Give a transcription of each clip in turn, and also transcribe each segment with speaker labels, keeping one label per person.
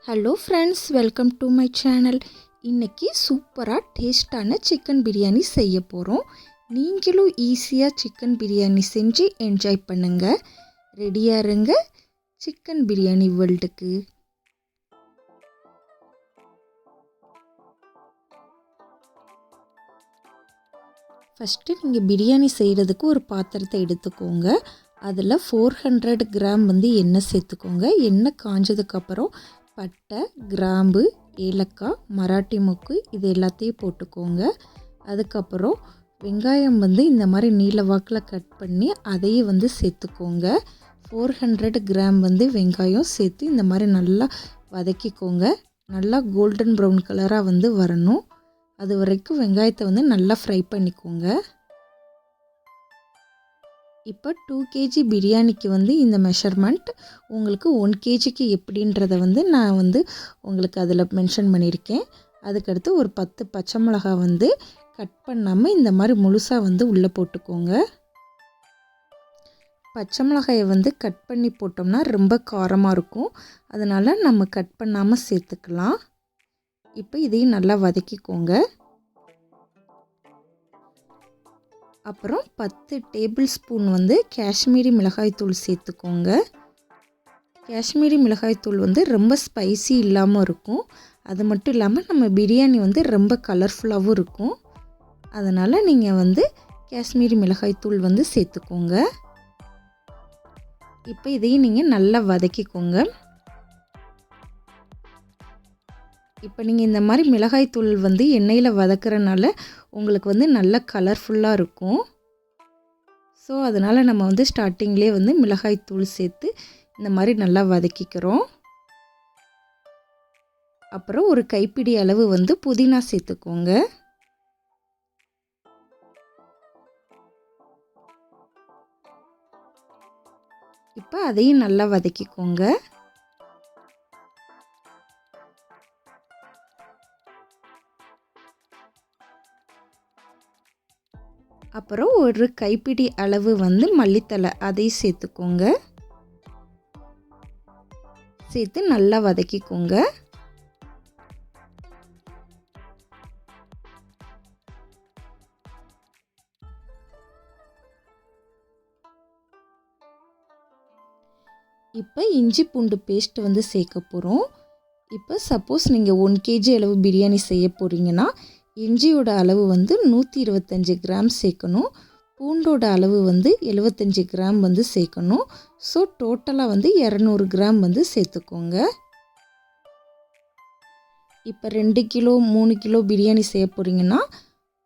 Speaker 1: Hello friends, welcome to my channel. இன்றைக்கி சூப்பராக டேஸ்டான சிக்கன் பிரியாணி செய்ய போகிறோம். நீங்களும் ஈஸியாக சிக்கன் பிரியாணி செஞ்சு என்ஜாய் பண்ணுங்கள். ரெடியாக இருங்க சிக்கன் பிரியாணி வேர்ல்டுக்கு. ஃபஸ்ட்டு நீங்கள் பிரியாணி செய்கிறதுக்கு ஒரு பாத்திரத்தை எடுத்துக்கோங்க. அதில் 400 கிராம் எண்ணெய் சேர்த்துக்கோங்க. எண்ணெய் காஞ்சதுக்கப்புறம் பட்டை, கிராம்பு, ஏலக்காய், மராட்டி மொக்கு இது எல்லாத்தையும் போட்டுக்கோங்க. அதுக்கப்புறம் வெங்காயம் இந்த மாதிரி நீல வாக்கில் கட் பண்ணி அதையும் சேர்த்துக்கோங்க. 400 கிராம் வெங்காயம் சேர்த்து இந்த மாதிரி நல்லா வதக்கிக்கோங்க. நல்லா கோல்டன் ப்ரௌன் கலராக வரணும். அது வரைக்கும் வெங்காயத்தை நல்லா ஃப்ரை பண்ணிக்கோங்க. இப்போ 2 kg பிரியாணிக்கு இந்த மெஷர்மெண்ட் உங்களுக்கு 1 kgக்கு எப்படின்றத நான் உங்களுக்கு அதில் மென்ஷன் பண்ணியிருக்கேன். அதுக்கடுத்து ஒரு 10 பச்சை மிளகாய் கட் பண்ணாமல் இந்த மாதிரி முழுசாக உள்ளே போட்டுக்கோங்க. பச்சை மிளகாயை கட் பண்ணி போட்டோம்னா ரொம்ப காரமாக இருக்கும். அதனால் நம்ம கட் பண்ணாமல் சேர்த்துக்கலாம். இப்போ இதையும் நல்லா வதக்கிக்கோங்க. அப்புறம் 10 டேபிள் ஸ்பூன் காஷ்மீரி மிளகாய்த்தூள் சேர்த்துக்கோங்க. காஷ்மீரி மிளகாய்த்தூள் ரொம்ப ஸ்பைசி இல்லாமல் இருக்கும். அது மட்டும் இல்லாமல் நம்ம பிரியாணி ரொம்ப கலர்ஃபுல்லாகவும் இருக்கும். அதனால் நீங்கள் காஷ்மீரி மிளகாய்த்தூள் சேர்த்துக்கோங்க. இப்போ இதையும் நீங்கள் நல்லா வதக்கிக்கோங்க. இப்போ நீங்கள் இந்த மாதிரி மிளகாய்த்தூள் எண்ணெயில் வதக்கிறனால உங்களுக்கு நல்லா கலர்ஃபுல்லாக இருக்கும். ஸோ அதனால் நம்ம ஸ்டார்டிங்லேயே மிளகாய்த்தூள் சேர்த்து இந்த மாதிரி நல்லா வதக்கிக்கிறோம். அப்புறம் ஒரு கைப்பிடி அளவு புதினா சேர்த்துக்கோங்க. இப்போ அதையும் நல்லா வதக்கிக்கோங்க. அப்புறம் ஒரு கைப்பிடி அளவு மல்லித்தழை அதையும் சேர்த்துக்கோங்க. சேர்த்து நல்லா வதக்கிக்கோங்க. இப்போ இஞ்சி பூண்டு பேஸ்ட் சேர்க்க போகிறோம். இப்போ சப்போஸ் நீங்கள் 1 kg அளவு பிரியாணி செய்ய போகிறீங்கன்னா இஞ்சியோட அளவு 125 கிராம் சேர்க்கணும். பூண்டோட அளவு 75 கிராம் சேர்க்கணும். ஸோ டோட்டலாக 200 கிராம் சேர்த்துக்கோங்க. இப்போ 2 கிலோ 3 கிலோ பிரியாணி செய்ய போகிறீங்கன்னா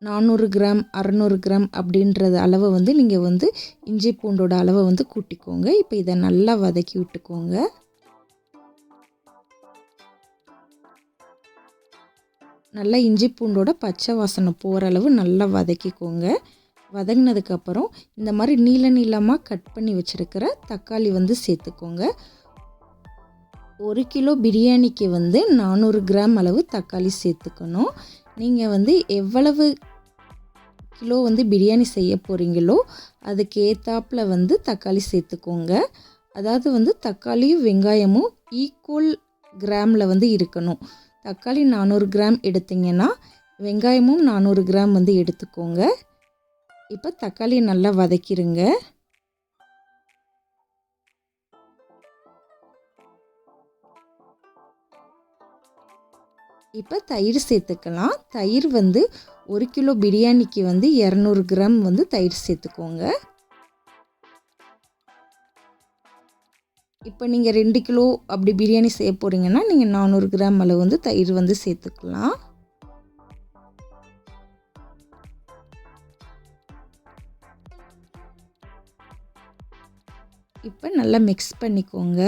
Speaker 1: 400 கிராம் 600 கிராம் அப்படின்றது அளவை நீங்கள் இஞ்சி பூண்டோட அளவை கூட்டிக்கோங்க. இப்போ இதை நல்லா வதக்கி விட்டுக்கோங்க. நல்லா இஞ்சி பூண்டோட பச்சை வாசனை போகிற அளவு நல்லா வதக்கிக்கோங்க. வதங்கினதுக்கப்புறம் இந்த மாதிரி நீளமாக கட் பண்ணி வச்சுருக்கிற தக்காளி சேர்த்துக்கோங்க. 1 கிலோ பிரியாணிக்கு 400 கிராம் அளவு தக்காளி சேர்த்துக்கணும். நீங்கள் எவ்வளவு கிலோ பிரியாணி செய்ய போகிறீங்களோ அதுக்கு ஏற்றாப்பில் தக்காளி சேர்த்துக்கோங்க. அதாவது தக்காளியும் வெங்காயமும் ஈக்குவல் கிராமில் இருக்கணும். தக்காளி 400 கிராம் எடுத்திங்கன்னா வெங்காயமும் 400 கிராம் எடுத்துக்கோங்க. இப்போ தக்காளியை நல்லா வதக்கிடுங்க. இப்போ தயிர் சேர்த்துக்கலாம். தயிர் 1 கிலோ பிரியாணிக்கு 200 கிராம் தயிர் சேர்த்துக்கோங்க. இப்போ நீங்கள் 2 கிலோ அப்படி பிரியாணி செய்ய போகிறீங்கன்னா நீங்கள் 400 கிராம் அளவு தயிர் சேர்த்துக்கலாம். இப்போ நல்லா மிக்ஸ் பண்ணிக்கோங்க.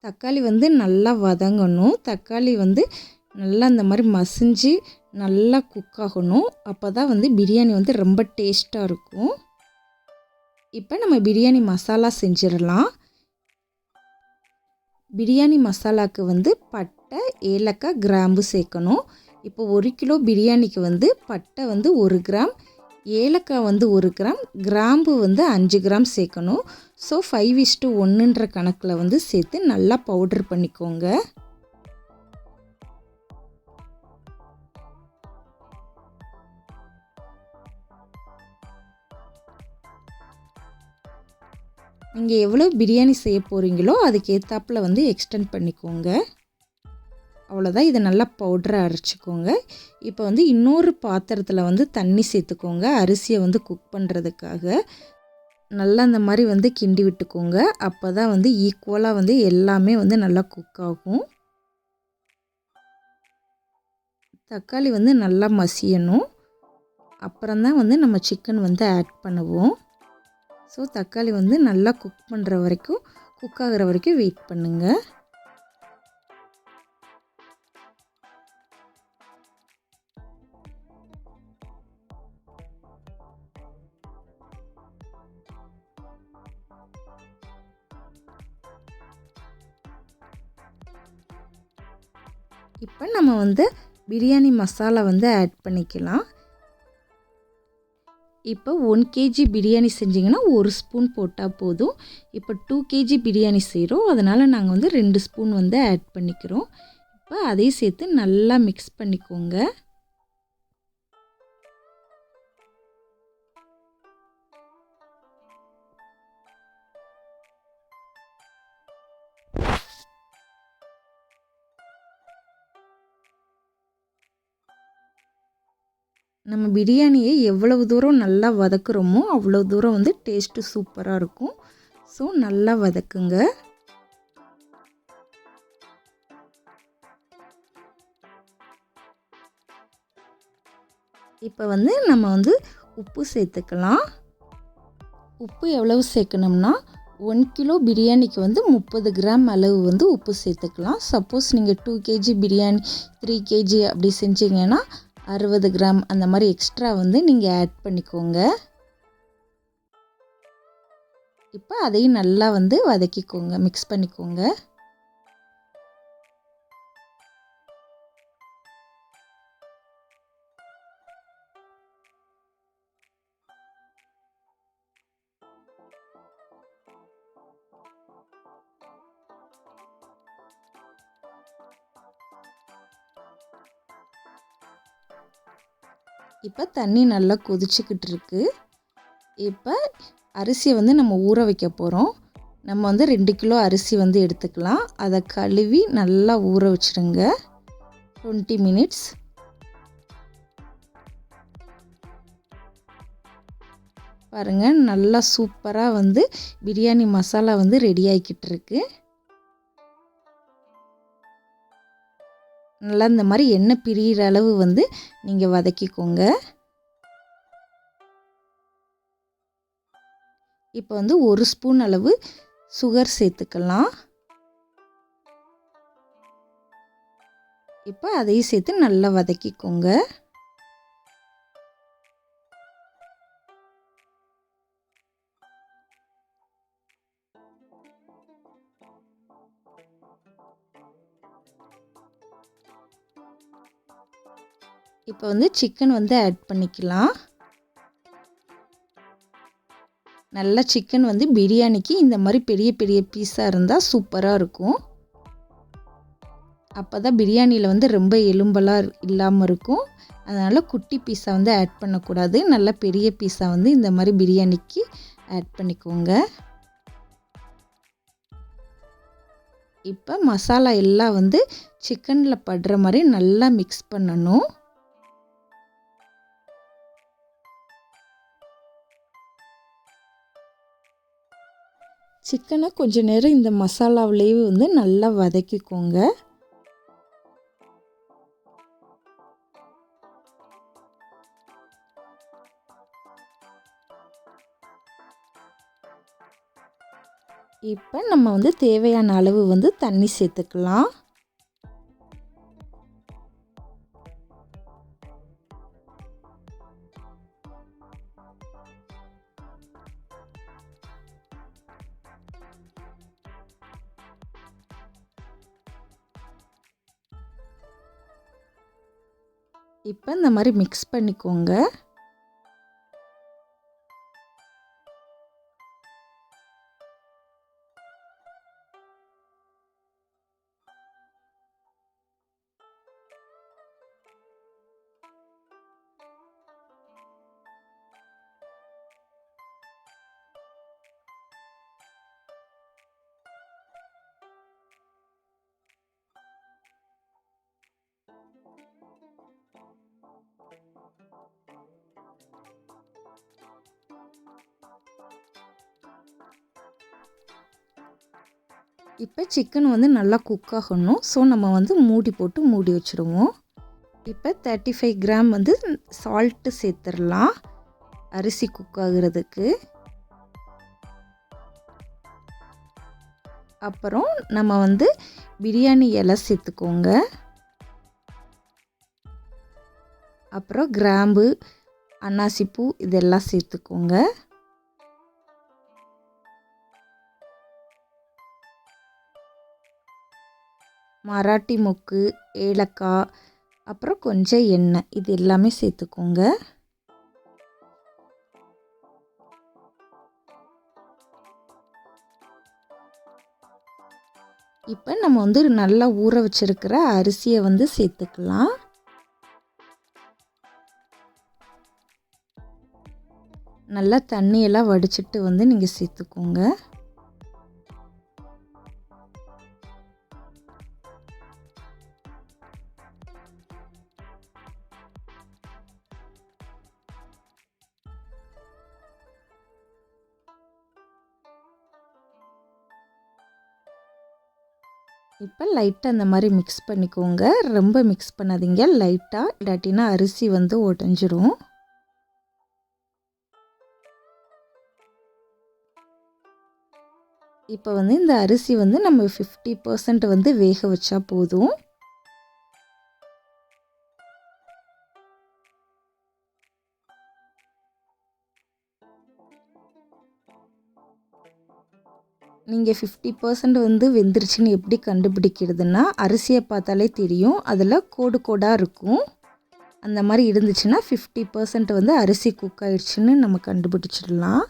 Speaker 1: தக்காளி நல்லா வதங்கணும். தக்காளி நல்லா இந்த மாதிரி மசிஞ்சு நல்லா குக் ஆகணும். அப்போ தான் பிரியாணி ரொம்ப டேஸ்ட்டாக இருக்கும். இப்போ நம்ம பிரியாணி மசாலா செஞ்சிடலாம். பிரியாணி மசாலாவுக்கு வந்து பட்டை, ஏலக்காய், கிராம்பு சேர்க்கணும். இப்போ 1 கிலோ பிரியாணிக்கு வந்து பட்டை வந்து 1 கிராம், ஏலக்காய் வந்து 1 கிராம், கிராம்பு வந்து 5 கிராம் சேர்க்கணும். ஸோ 5:1ன்ற கணக்கில் வந்து சேர்த்து நல்லா பவுடர் பண்ணிக்கோங்க. நீங்கள் எவ்வளோ பிரியாணி செய்ய போகிறீங்களோ அதுக்கு ஏற்றாப்புல வந்து எக்ஸ்டெண்ட் பண்ணிக்கோங்க. அவ்வளோதான். இதை நல்லா பவுடராக அரைச்சிக்கோங்க. இப்போ வந்து இன்னொரு பாத்திரத்தில் வந்து தண்ணி சேர்த்துக்கோங்க. அரிசியை வந்து குக் பண்ணுறதுக்காக நல்லா இந்த மாதிரி வந்து கிண்டி விட்டுக்கோங்க. அப்போ தான் வந்து ஈக்குவலாக வந்து எல்லாமே வந்து நல்லா குக் ஆகும். தக்காளி வந்து நல்லா மசியணும். அப்புறம்தான் வந்து நம்ம சிக்கன் வந்து ஆட் பண்ணுவோம். ஸோ தக்காளி வந்து நல்லா குக் பண்ணுற வரைக்கும், குக் ஆகிற வரைக்கும் வெயிட் பண்ணுங்கள். இப்போ நம்ம வந்து பிரியாணி மசாலா வந்து ஆட் பண்ணிக்கலாம். இப்போ 1 கேஜி பிரியாணி செஞ்சிங்கன்னா 1 ஸ்பூன் போட்டால் போதும். இப்போ 2 கேஜி பிரியாணி செய்கிறோம், அதனால் நாங்கள் வந்து 2 ஸ்பூன் வந்து ஆட் பண்ணிக்கிறோம். இப்போ அதையும் சேர்த்து நல்லா மிக்ஸ் பண்ணிக்கோங்க. நம்ம பிரியாணியை எவ்வளவு தூரம் நல்லா வதக்குறோமோ அவ்வளோ தூரம் வந்து டேஸ்ட்டு சூப்பராக இருக்கும். ஸோ நல்லா வதக்குங்க. இப்போ வந்து நம்ம வந்து உப்பு சேர்த்துக்கலாம். உப்பு எவ்வளவு சேர்க்கணும்னா 1 கிலோ பிரியாணிக்கு வந்து 30 கிராம் அளவு வந்து உப்பு சேர்த்துக்கலாம். சப்போஸ் நீங்கள் 2 கேஜி பிரியாணி 3 கேஜி அப்படி செஞ்சிங்கன்னா 60 கிராம் அந்த மாதிரி எக்ஸ்ட்ரா வந்து நீங்கள் ஆட் பண்ணிக்கோங்க. இப்போ அதையும் நல்லா வந்து வதக்கிக்கோங்க, மிக்ஸ் பண்ணிக்கோங்க. இப்போ தண்ணி நல்லா கொதிச்சுக்கிட்டு இருக்கு. இப்போ அரிசியை வந்து நம்ம ஊற வைக்க போகிறோம். நம்ம வந்து 2 கிலோ அரிசி வந்து எடுத்துக்கலாம். அதை கழுவி நல்லா ஊற வச்சுடுங்க 20 மினிட்ஸ். பாருங்கள், நல்லா சூப்பராக வந்து பிரியாணி மசாலா வந்து ரெடி ஆகிக்கிட்டு இருக்கு. நல்லா இந்த மாதிரி எண்ணெய் பிரியிற அளவு வந்து நீங்கள் வதக்கிக்கோங்க. இப்போ வந்து 1 ஸ்பூன் அளவு சுகர் சேர்த்துக்கலாம். இப்போ அதையும் சேர்த்து நல்லா வதக்கிக்கோங்க. இப்போ வந்து சிக்கன் வந்து ஆட் பண்ணிக்கலாம். நல்லா சிக்கன் வந்து பிரியாணிக்கு இந்த மாதிரி பெரிய பெரிய பீஸாக இருந்தால் சூப்பராக இருக்கும். அப்போ தான் பிரியாணியில் வந்து ரொம்ப எலும்பெல்லாம் இல்லாமல் இருக்கும். அதனால் குட்டி பீஸா வந்து ஆட் பண்ணக்கூடாது. நல்ல பெரிய பீஸா வந்து இந்த மாதிரி பிரியாணிக்கு ஆட் பண்ணிக்கோங்க. இப்போ மசாலா எல்லாம் வந்து சிக்கனில் படுற மாதிரி நல்லா மிக்ஸ் பண்ணணும். சிக்கனை கொஞ்சம் நேரம் இந்த மசாலாவிலேயே வந்து நல்லா வதக்கிக்கோங்க. இப்போ நம்ம வந்து தேவையான அளவு வந்து தண்ணி சேர்த்துக்கலாம். இப்போ இந்த மாதிரி மிக்ஸ் பண்ணிக்கோங்க. இப்போ சிக்கன் வந்து நல்லா குக் ஆகணும். ஸோ நம்ம வந்து மூடி போட்டு மூடி வச்சுருவோம். இப்போ 35 கிராம் வந்து சால்ட்டு சேர்த்துடலாம் அரிசி குக் ஆகுறதுக்கு. அப்புறம் நம்ம வந்து பிரியாணி இலை சேர்த்துக்கோங்க. அப்புறம் கிராம்பு, அன்னாசிப்பூ இதெல்லாம் சேர்த்துக்கோங்க. மராட்டி மொக்கு, ஏலக்காய், அப்புறம் கொஞ்சம் எண்ணெய் இது எல்லாமே சேர்த்துக்கோங்க. இப்போ நம்ம வந்து நல்லா ஊற வச்சிருக்கிற அரிசியை வந்து சேர்த்துக்கலாம். நல்லா தண்ணியெல்லாம் வடிச்சிட்டு வந்து நீங்கள் சேர்த்துக்கோங்க. இப்போ லைட்டாக அந்த மாதிரி மிக்ஸ் பண்ணிக்கோங்க. ரொம்ப மிக்ஸ் பண்ணாதீங்க, லைட்டாக, இல்லாட்டினா அரிசி வந்து உடஞ்சிரும். இப்போ வந்து இந்த அரிசி வந்து நம்ம 50% வந்து வேக வச்சா போதும். நீங்கள் 50% வந்து வெந்துருச்சுன்னு எப்படி கண்டுபிடிக்கிறதுனா, அரிசியை பார்த்தாலே தெரியும், அதில் கோடு கோடாக இருக்கும். அந்த மாதிரி இருந்துச்சுன்னா 50% வந்து அரிசி குக் ஆயிடுச்சுன்னு நம்ம கண்டுபிடிச்சிடலாம்.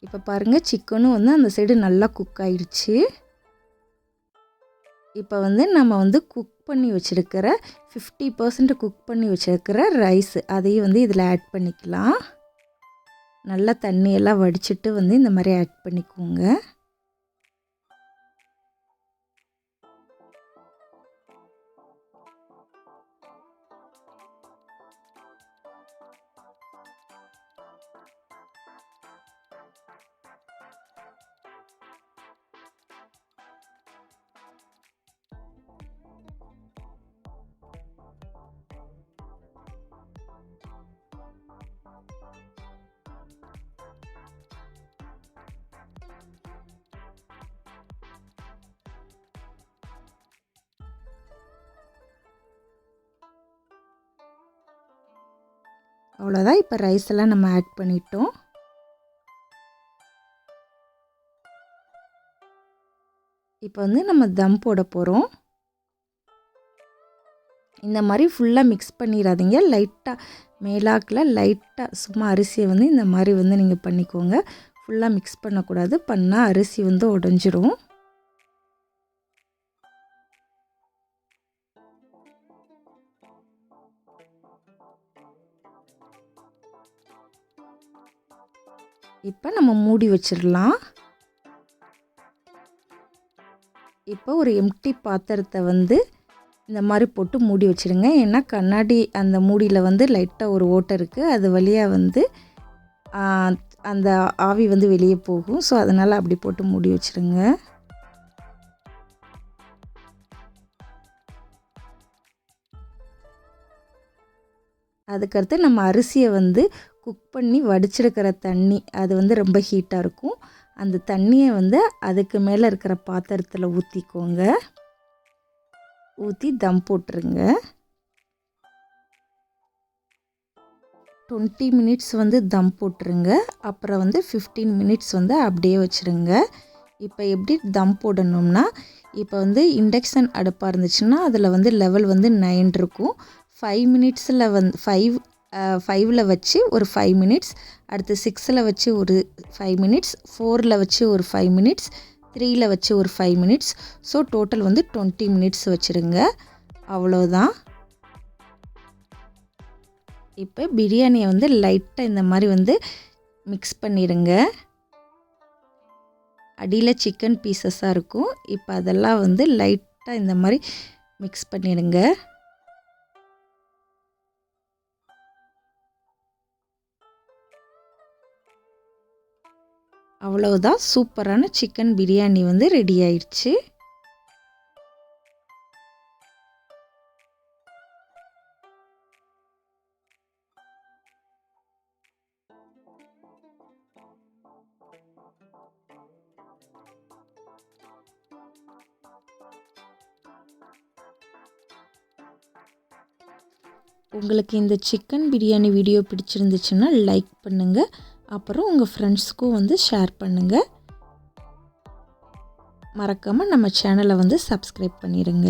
Speaker 1: இப்போ பாருங்கள், சிக்கனும் வந்து அந்த சைடு நல்லா குக் ஆயிடுச்சு. இப்போ வந்து நம்ம வந்து குக் பண்ணி வச்சுருக்கிற 50% குக் பண்ணி வச்சுருக்கிற ரைஸ் அதையும் வந்து இதில் ஆட் பண்ணிக்கலாம். நல்லா தண்ணியெல்லாம் வடிச்சிட்டு வந்து இந்த மாதிரி ஆட் பண்ணிக்கோங்க. அவ்வளோதான். இப்போ ரைஸ் எல்லாம் நம்ம ஆட் பண்ணிட்டோம். இப்போ வந்து நம்ம தம் போட போகிறோம். இந்த மாதிரி ஃபுல்லாக மிக்ஸ் பண்ணிடாதீங்க, லைட்டாக மேலாக்கில் லைட்டாக சும்மா அரிசியை வந்து இந்த மாதிரி வந்து நீங்கள் பண்ணிக்கோங்க. ஃபுல்லாக மிக்ஸ் பண்ணக்கூடாது, பண்ணால் அரிசி வந்து உடஞ்சிரும். இப்போ நம்ம மூடி வச்சிடலாம். இப்போ ஒரு எம்டி பாத்திரத்தை வந்து இந்த மாதிரி போட்டு மூடி வச்சுடுங்க. ஏன்னா கண்ணாடி அந்த மூடியில் வந்து லைட்டாக ஒரு ஓட்டை இருக்குது, அது வழியாக வந்து அந்த ஆவி வந்து வெளியே போகும். ஸோ அதனால் அப்படி போட்டு மூடி வச்சுருங்க. அதுக்கடுத்து நம்ம அரிசியை வந்து குக் பண்ணி வடிச்சிருக்கிற தண்ணி அது வந்து ரொம்ப ஹீட்டாக இருக்கும். அந்த தண்ணியை வந்து அதுக்கு மேலே இருக்கிற பாத்திரத்தில் ஊற்றிக்கோங்க. ஊற்றி தம் போட்டுருங்க. 20 மினிட்ஸ் வந்து தம் போட்டுருங்க. அப்புறம் வந்து 15 மினிட்ஸ் வந்து அப்படியே வச்சுருங்க. இப்போ எப்படி தம் போடணும்னா, இப்போ வந்து இண்டக்ஷன் அடுப்பாக இருந்துச்சுன்னா அதில் வந்து லெவல் வந்து 9 இருக்கும். 5 மினிட்ஸில் வந்து 5ல் வச்சு ஒரு 5 மினிட்ஸ், அடுத்து 6ல் வச்சு ஒரு 5 மினிட்ஸ், 4ல் வச்சு ஒரு 5 மினிட்ஸ், 3ல் வச்சு ஒரு 5 மினிட்ஸ். ஸோ டோட்டல் வந்து 20 மினிட்ஸ் வச்சுருங்க. அவ்வளோதான். இப்போ பிரியாணியை வந்து லைட்டாக இந்த மாதிரி வந்து மிக்ஸ் பண்ணிடுங்க. அடியில் சிக்கன் பீசஸாக இருக்கும். இப்போ அதெல்லாம் வந்து லைட்டாக இந்த மாதிரி மிக்ஸ் பண்ணிடுங்க. அவ்வளவுதான், சூப்பரான சிக்கன் பிரியாணி வந்து ரெடி ஆயிடுச்சு. உங்களுக்கு இந்த சிக்கன் பிரியாணி வீடியோ பிடிச்சிருந்துச்சுன்னா லைக் பண்ணுங்கள். அப்புறம் உங்கள் ஃப்ரெண்ட்ஸ்க்கும் வந்து ஷேர் பண்ணுங்கள். மறக்காமல் நம்ம சேனலை வந்து சப்ஸ்கிரைப் பண்ணிடுங்க.